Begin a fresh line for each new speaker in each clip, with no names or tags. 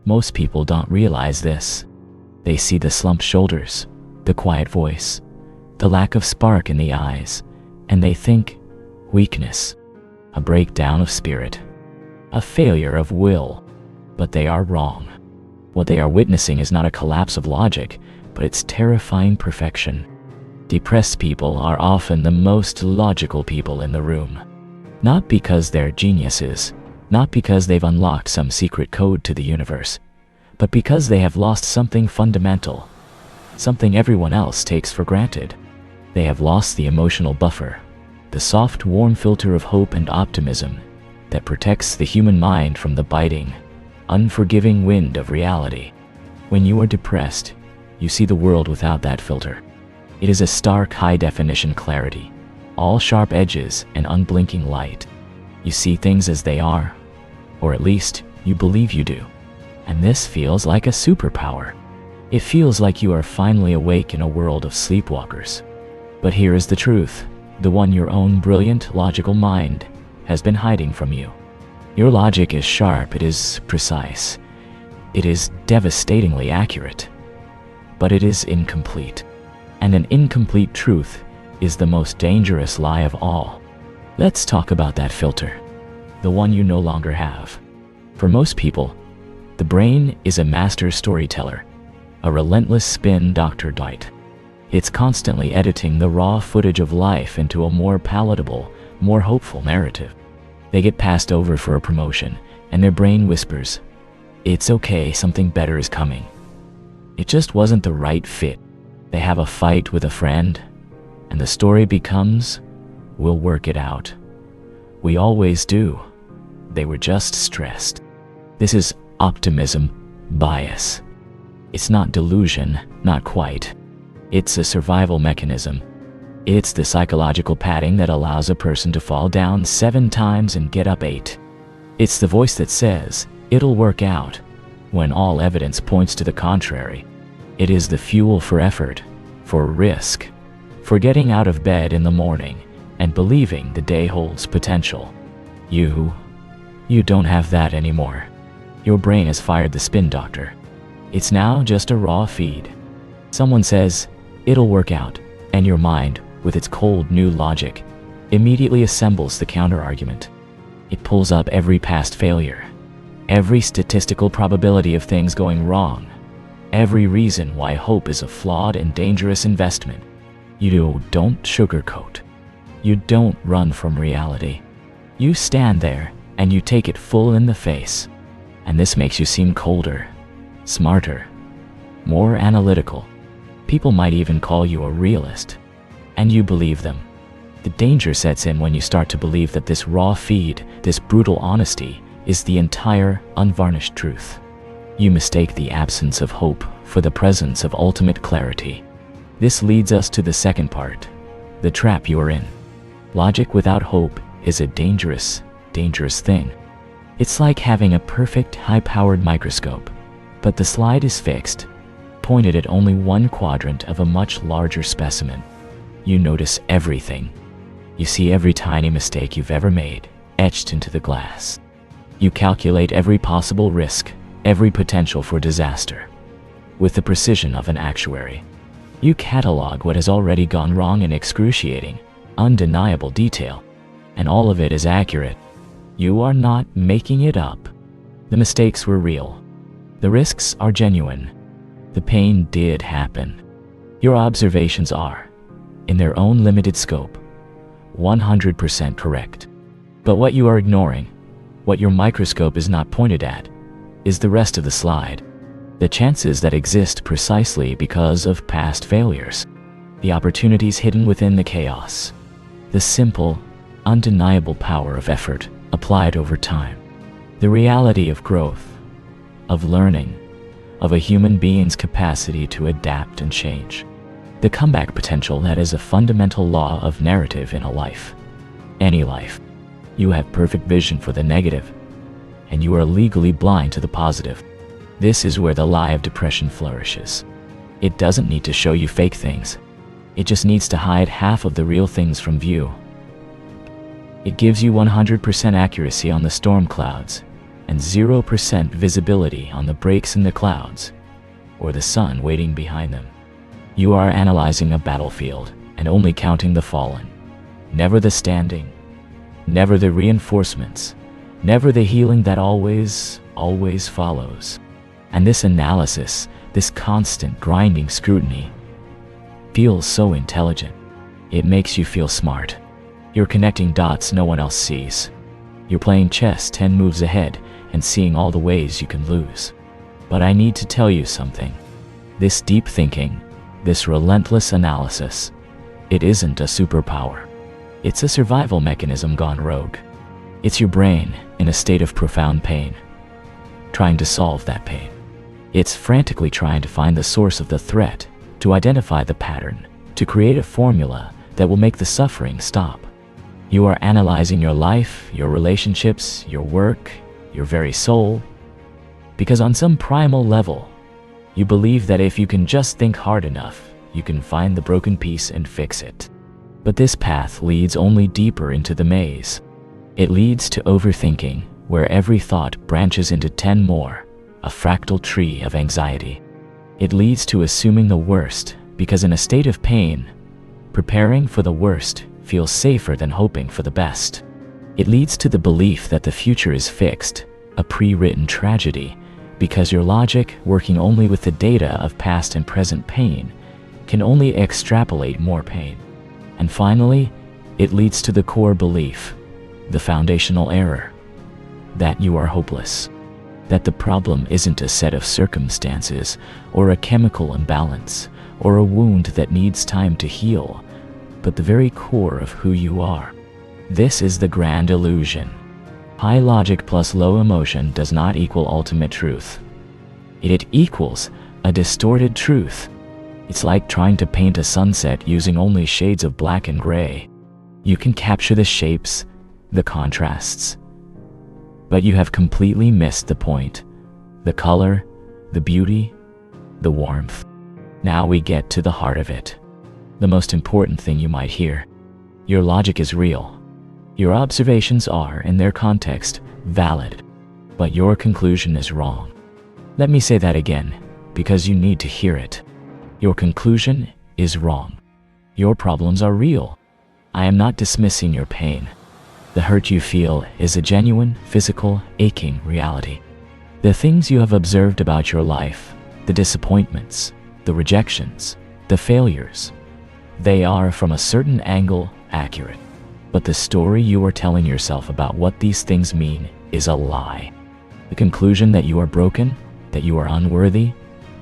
Most people don't realize this. They see the slumped shoulders, the quiet voice, the lack of spark in the eyes, and they think weakness, a breakdown of spirit, a failure of will. But they are wrong. What they are witnessing is not a collapse of logic, but its terrifying perfection. Depressed people are often the most logical people in the room. Not because they're geniuses, not because they've unlocked some secret code to the universe, but because they have lost something fundamental, something everyone else takes for granted. They have lost the emotional buffer, the soft, warm filter of hope and optimism that protects the human mind from the biting, unforgiving wind of reality. When you are depressed, you see the world without that filter. It is a stark, high-definition clarity, all sharp edges and unblinking light. You see things as they are, or at least you believe you do. And this feels like a superpower. It feels like you are finally awake in a world of sleepwalkers. But here is the truth, the one your own brilliant, logical mind has been hiding from you. Your logic is sharp, it is precise, it is devastatingly accurate, but it is incomplete. And an incomplete truth is the most dangerous lie of all. Let's talk about that filter, the one you no longer have. For most people, the brain is a master storyteller, a relentless spin Dr. Dwight. It's constantly editing the raw footage of life into a more palatable, more hopeful narrative. They get passed over for a promotion, and their brain whispers, "It's okay, something better is coming." It just wasn't the right fit. They have a fight with a friend, and the story becomes, "We'll work it out. We always do. They were just stressed." This is optimism bias. It's not delusion, not quite. It's a survival mechanism. It's the psychological padding that allows a person to fall down 7 times and get up 8. It's the voice that says, "It'll work out," when all evidence points to the contrary. It is the fuel for effort, for risk, for getting out of bed in the morning and believing the day holds potential. You don't have that anymore. Your brain has fired the spin doctor. It's now just a raw feed. Someone says, "It'll work out," and your mind, with its cold new logic, immediately assembles the counter-argument. It pulls up every past failure, every statistical probability of things going wrong, every reason why hope is a flawed and dangerous investment. You don't sugarcoat. You don't run from reality. You stand there and you take it full in the face. And this makes you seem colder, smarter, more analytical. People might even call you a realist. And you believe them. The danger sets in when you start to believe that this raw feed, this brutal honesty, is the entire, unvarnished truth. You mistake the absence of hope for the presence of ultimate clarity. This leads us to the second part, the trap you are in. Logic without hope is a dangerous, dangerous thing. It's like having a perfect, high-powered microscope, but the slide is fixed, pointed at only one quadrant of a much larger specimen. You notice everything. You see every tiny mistake you've ever made, etched into the glass. You calculate every possible risk, every potential for disaster. With the precision of an actuary, you catalog what has already gone wrong in excruciating, undeniable detail, and all of it is accurate. You are not making it up. The mistakes were real. The risks are genuine. The pain did happen. Your observations are, in their own limited scope, 100% correct. But what you are ignoring, what your microscope is not pointed at, is the rest of the slide. The chances that exist precisely because of past failures. The opportunities hidden within the chaos. The simple, undeniable power of effort applied over time. The reality of growth, of learning, of a human being's capacity to adapt and change. The comeback potential that is a fundamental law of narrative in a life. Any life. You have perfect vision for the negative, and you are legally blind to the positive. This is where the lie of depression flourishes. It doesn't need to show you fake things. It just needs to hide half of the real things from view. It gives you 100% accuracy on the storm clouds, and 0% visibility on the breaks in the clouds or the sun waiting behind them. You are analyzing a battlefield and only counting the fallen, never the standing, never the reinforcements, never the healing that always follows. And this analysis, this constant grinding scrutiny, feels so intelligent. It makes you feel smart. You're connecting dots no one else sees. You're playing chess 10 moves ahead and seeing all the ways you can lose. But I need to tell you something. This deep thinking, this relentless analysis, it isn't a superpower. It's a survival mechanism gone rogue. It's your brain in a state of profound pain, trying to solve that pain. It's frantically trying to find the source of the threat, to identify the pattern, to create a formula that will make the suffering stop. You are analyzing your life, your relationships, your work, your very soul, because on some primal level, you believe that if you can just think hard enough, you can find the broken piece and fix it. But this path leads only deeper into the maze. It leads to overthinking, where every thought branches into 10 more, a fractal tree of anxiety. It leads to assuming the worst, because in a state of pain, preparing for the worst feels safer than hoping for the best. It leads to the belief that the future is fixed, a pre-written tragedy, because your logic, working only with the data of past and present pain, can only extrapolate more pain. And finally, it leads to the core belief, the foundational error, that you are hopeless, that the problem isn't a set of circumstances or a chemical imbalance or a wound that needs time to heal, but the very core of who you are. This is the grand illusion. High logic plus low emotion does not equal ultimate truth. It equals a distorted truth. It's like trying to paint a sunset using only shades of black and gray. You can capture the shapes, the contrasts, but you have completely missed the point. The color, the beauty, the warmth. Now we get to the heart of it. The most important thing you might hear. Your logic is real. Your observations are, in their context, valid, but your conclusion is wrong. Let me say that again, because you need to hear it. Your conclusion is wrong. Your problems are real. I am not dismissing your pain. The hurt you feel is a genuine, physical, aching reality. The things you have observed about your life, the disappointments, the rejections, the failures, they are from a certain angle accurate. But the story you are telling yourself about what these things mean is a lie. The conclusion that you are broken, that you are unworthy,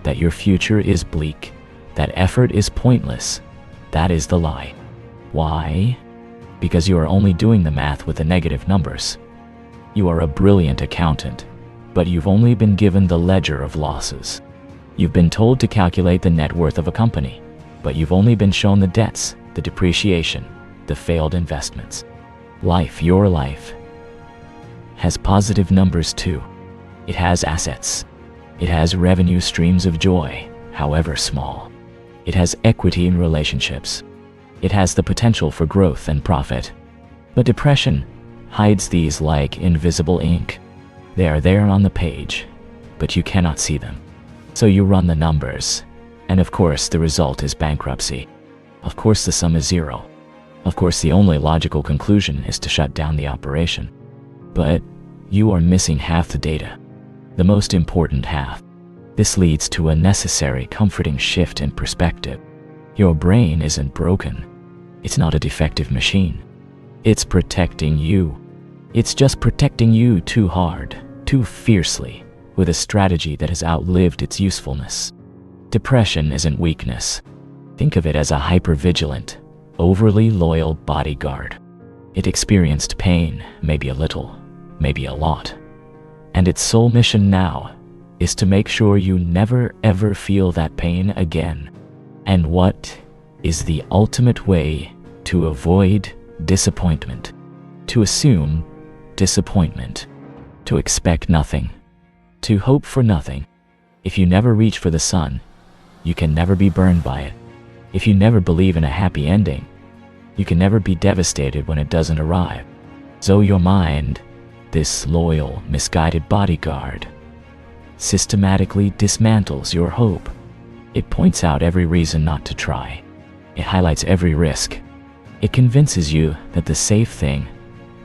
that your future is bleak, that effort is pointless, that is the lie. Why? Because you are only doing the math with the negative numbers. You are a brilliant accountant, but you've only been given the ledger of losses. You've been told to calculate the net worth of a company, but you've only been shown the debts, the depreciation, the failed investments. Life, your life, has positive numbers too. It has assets. It has revenue streams of joy, however small. It has equity in relationships. It has the potential for growth and profit. But depression hides these like invisible ink. They are there on the page, but you cannot see them. So you run the numbers, and of course the result is bankruptcy. Of course the sum is zero. Of course the only logical conclusion is to shut down the operation. But you are missing half the data, the most important half. This leads to a necessary comforting shift in perspective. Your brain isn't broken. It's not a defective machine. It's protecting you. It's just protecting you too hard, too fiercely, with a strategy that has outlived its usefulness. Depression isn't weakness. Think of it as a hypervigilant, overly loyal bodyguard. It experienced pain, maybe a little, maybe a lot. And its sole mission now is to make sure you never ever feel that pain again. And what is the ultimate way to avoid disappointment? To assume disappointment. To expect nothing. To hope for nothing. If you never reach for the sun, you can never be burned by it. If you never believe in a happy ending, you can never be devastated when it doesn't arrive. So your mind This loyal, misguided bodyguard systematically dismantles your hope. It points out every reason not to try. It highlights every risk. It convinces you that the safe thing,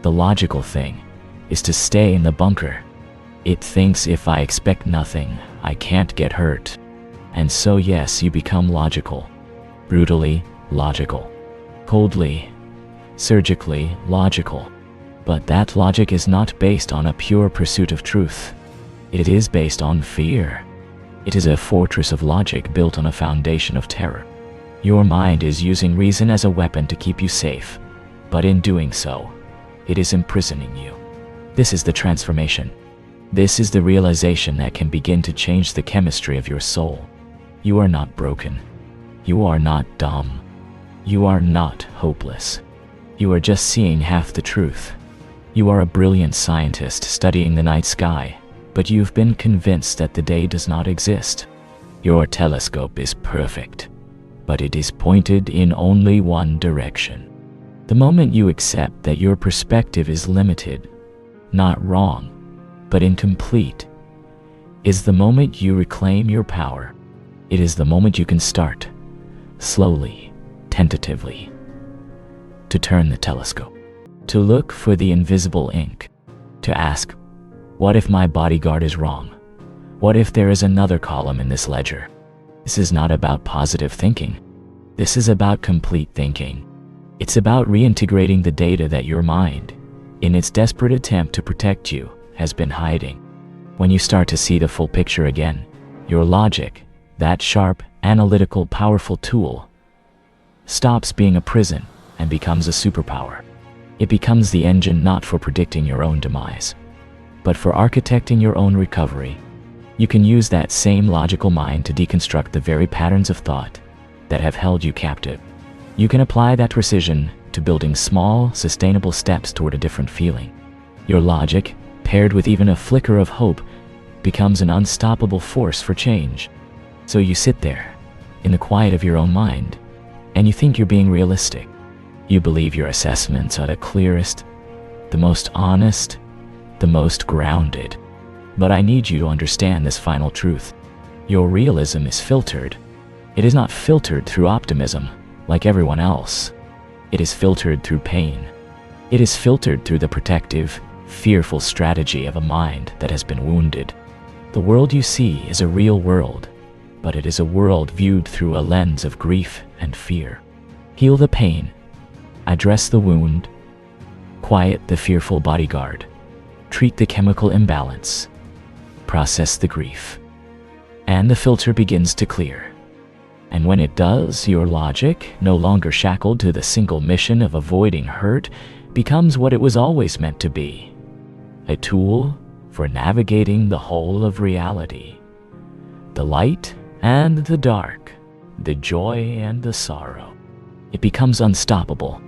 the logical thing, is to stay in the bunker. It thinks if I expect nothing, I can't get hurt. And so yes, you become logical. Brutally logical. Coldly, surgically logical. But that logic is not based on a pure pursuit of truth. It is based on fear. It is a fortress of logic built on a foundation of terror. Your mind is using reason as a weapon to keep you safe, but in doing so, it is imprisoning you. This is the transformation. This is the realization that can begin to change the chemistry of your soul. You are not broken. You are not dumb. You are not hopeless. You are just seeing half the truth. You are a brilliant scientist studying the night sky, but you've been convinced that the day does not exist. Your telescope is perfect, but it is pointed in only one direction. The moment you accept that your perspective is limited, not wrong, but incomplete, is the moment you reclaim your power. It is the moment you can start, slowly, tentatively, to turn the telescope, to look for the invisible ink, to ask, what if my bodyguard is wrong? What if there is another column in this ledger? This is not about positive thinking. This is about complete thinking. It's about reintegrating the data that your mind, in its desperate attempt to protect you, has been hiding. When you start to see the full picture again, your logic, that sharp, analytical, powerful tool, stops being a prison and becomes a superpower. It becomes the engine not for predicting your own demise, but for architecting your own recovery. You can use that same logical mind to deconstruct the very patterns of thought that have held you captive. You can apply that precision to building small, sustainable steps toward a different feeling. Your logic, paired with even a flicker of hope, becomes an unstoppable force for change. So you sit there, in the quiet of your own mind, and you think you're being realistic. You believe your assessments are the clearest, the most honest, the most grounded. But I need you to understand this final truth. Your realism is filtered. It is not filtered through optimism, like everyone else. It is filtered through pain. It is filtered through the protective, fearful strategy of a mind that has been wounded. The world you see is a real world, but it is a world viewed through a lens of grief and fear. Heal the pain. Address the wound. Quiet the fearful bodyguard. Treat the chemical imbalance. Process the grief. And the filter begins to clear. And when it does, your logic, no longer shackled to the single mission of avoiding hurt, becomes what it was always meant to be: a tool for navigating the whole of reality. The light and the dark, the joy and the sorrow. It becomes unstoppable.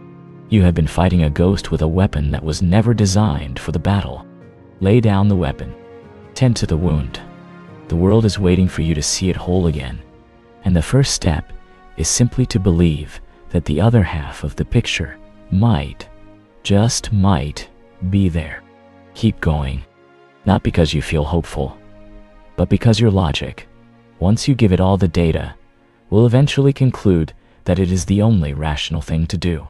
You have been fighting a ghost with a weapon that was never designed for the battle. Lay down the weapon. Tend to the wound. The world is waiting for you to see it whole again. And the first step is simply to believe that the other half of the picture might, just might, be there. Keep going. Not because you feel hopeful, but because your logic, once you give it all the data, will eventually conclude that it is the only rational thing to do.